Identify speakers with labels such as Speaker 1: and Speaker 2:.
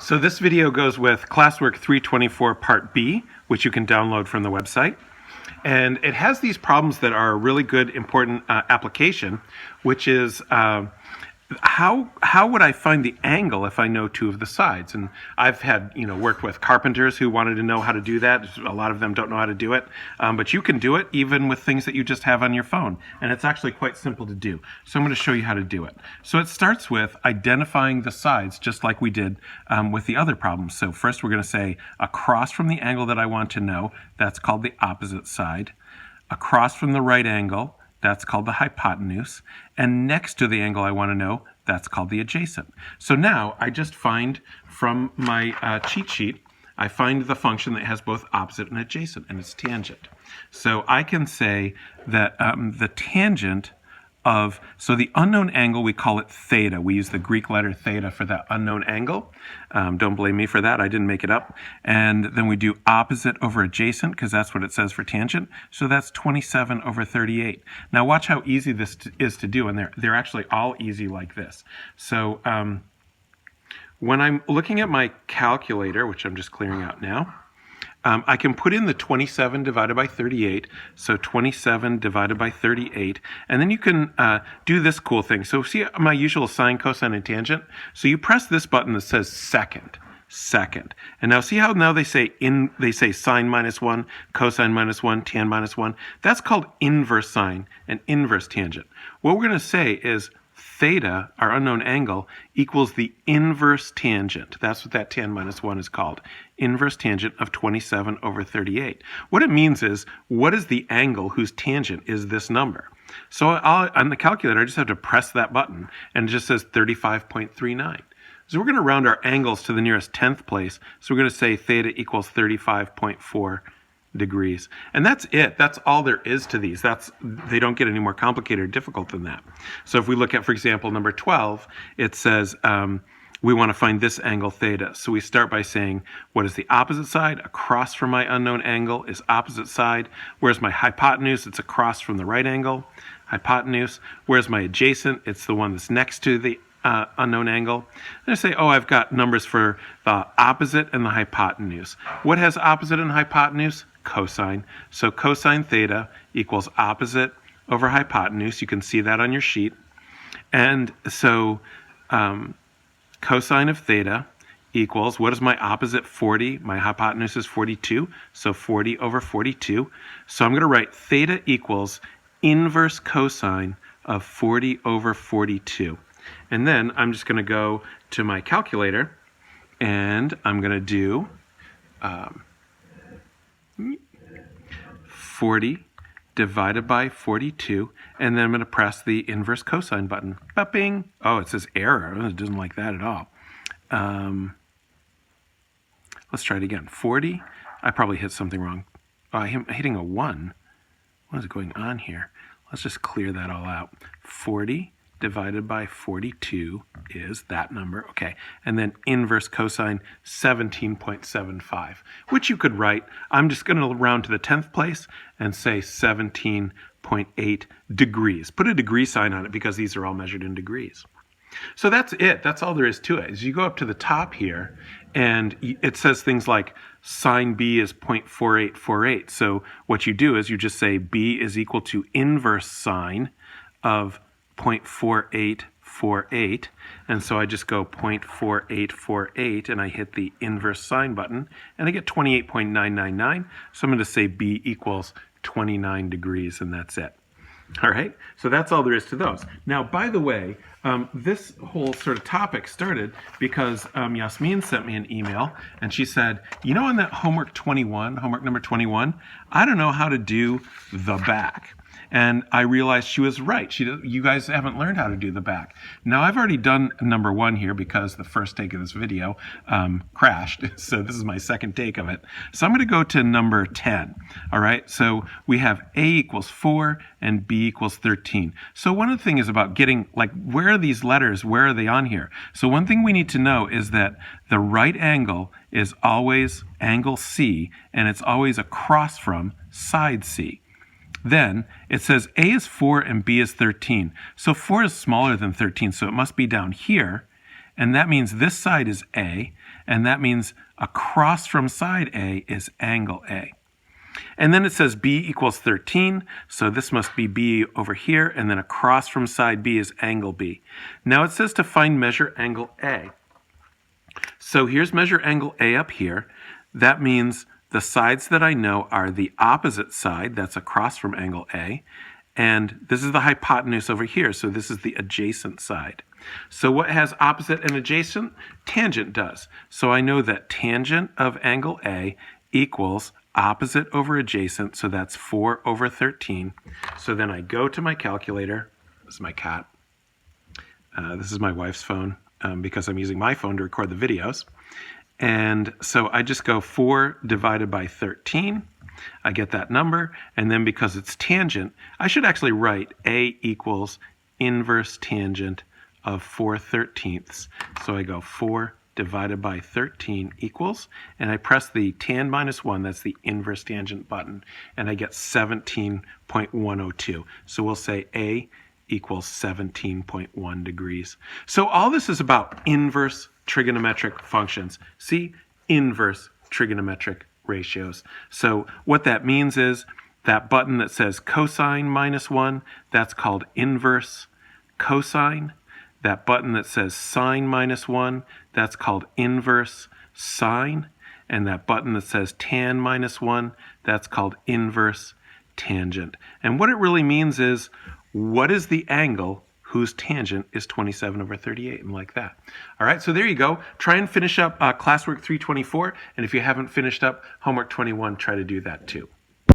Speaker 1: So this video goes with Classwork 324 Part B, which you can download from the website. And it has these problems that are a really good, important application, which is how would I find the angle if I know two of the sides? And I've had, worked with carpenters who wanted to know how to do that. A lot of them don't know how to do it, but you can do it even with things that you just have on your phone. And it's actually quite simple to do. So I'm going to show you how to do it. So it starts with identifying the sides, just like we did with the other problems. So first we're going to say across from the angle that I want to know, that's called the opposite side. Across from the right angle, that's called the hypotenuse. And next to the angle I want to know, that's called the adjacent. So now I just find from my cheat sheet, I find the function that has both opposite and adjacent, and it's tangent. So I can say that the tangent of, so the unknown angle, we call it theta. We use the Greek letter theta for that unknown angle. Don't blame me for that. I didn't make it up. And then we do opposite over adjacent because that's what it says for tangent. So that's 27 over 38. Now watch how easy this is to do. And they're actually all easy like this. So when I'm looking at my calculator, which I'm just clearing out now, I can put in the 27 divided by 38, so 27 divided by 38, and then you can do this cool thing. So see my usual sine, cosine, and tangent? So you press this button that says second, and now see how now they say sine minus 1, cosine minus 1, tan minus 1? That's called inverse sine and inverse tangent. What we're going to say is theta, our unknown angle, equals the inverse tangent. That's what that tan minus 1 is called. Inverse tangent of 27 over 38. What it means is, what is the angle whose tangent is this number? So on the calculator, I just have to press that button, and it just says 35.39. So we're going to round our angles to the nearest tenth place. So we're going to say theta equals 35.4 degrees. And that's it. That's all there is to these. They don't get any more complicated or difficult than that. So if we look at, for example, number 12, it says we want to find this angle theta. So we start by saying, what is the opposite side? Across from my unknown angle is opposite side. Where's my hypotenuse? It's across from the right angle. Hypotenuse. Where's my adjacent? It's the one that's next to the unknown angle. And I say, I've got numbers for the opposite and the hypotenuse. What has opposite and hypotenuse? Cosine. So cosine theta equals opposite over hypotenuse. You can see that on your sheet. And so cosine of theta equals, what is my opposite? 40. My hypotenuse is 42. So 40 over 42. So I'm going to write theta equals inverse cosine of 40 over 42. And then I'm just going to go to my calculator and I'm going to do 40 divided by 42, and then I'm going to press the inverse cosine button. Bing! Oh, it says error. It doesn't like that at all. Let's try it again. 40. I probably hit something wrong. I'm hitting a 1. What is going on here? Let's just clear that all out. 40 divided by 42 is that number, okay. And then inverse cosine 17.75, which you could write, I'm just going to round to the 10th place and say 17.8 degrees. Put a degree sign on it because these are all measured in degrees. So that's it. That's all there is to it. As you go up to the top here, and it says things like sine B is 0.4848. So what you do is you just say B is equal to inverse sine of 0.4848, and so I just go 0.4848 and I hit the inverse sine button and I get 28.999. So I'm going to say B equals 29 degrees, and that's it. All right, so that's all there is to those. Now, by the way, this whole sort of topic started because Yasmin sent me an email and she said, in that homework number 21, I don't know how to do the back. And I realized she was right. You guys haven't learned how to do the back. Now, I've already done number 1 here because the first take of this video crashed. So this is my second take of it. So I'm going to go to number 10. All right. So we have A equals 4 and B equals 13. So one of the things about getting, where are these letters? Where are they on here? So one thing we need to know is that the right angle is always angle C, and it's always across from side C. Then it says A is 4 and B is 13. So 4 is smaller than 13, so it must be down here. And that means this side is A, and that means across from side A is angle A. And then it says B equals 13, so this must be B over here, and then across from side B is angle B. Now it says to find measure angle A. So here's measure angle A up here. That means the sides that I know are the opposite side, that's across from angle A, and this is the hypotenuse over here, so this is the adjacent side. So what has opposite and adjacent? Tangent does. So I know that tangent of angle A equals opposite over adjacent, so that's 4 over 13. So then I go to my calculator. This is my cat. This is my wife's phone because I'm using my phone to record the videos. And so I just go 4 divided by 13. I get that number, and then because it's tangent, I should actually write A equals inverse tangent of 4/13. So I go 4 divided by 13 equals, and I press the tan minus 1, that's the inverse tangent button, and I get 17.102. So we'll say A equals 17.1 degrees. So all this is about inverse trigonometric functions. See, inverse trigonometric ratios. So what that means is that button that says cosine minus 1, that's called inverse cosine. That button that says sine minus 1, that's called inverse sine. And that button that says tan minus 1, that's called inverse tangent. And what it really means is, what is the angle whose tangent is 27 over 38, and like that. All right, so there you go. Try and finish up classwork 324, and if you haven't finished up homework 21, try to do that too.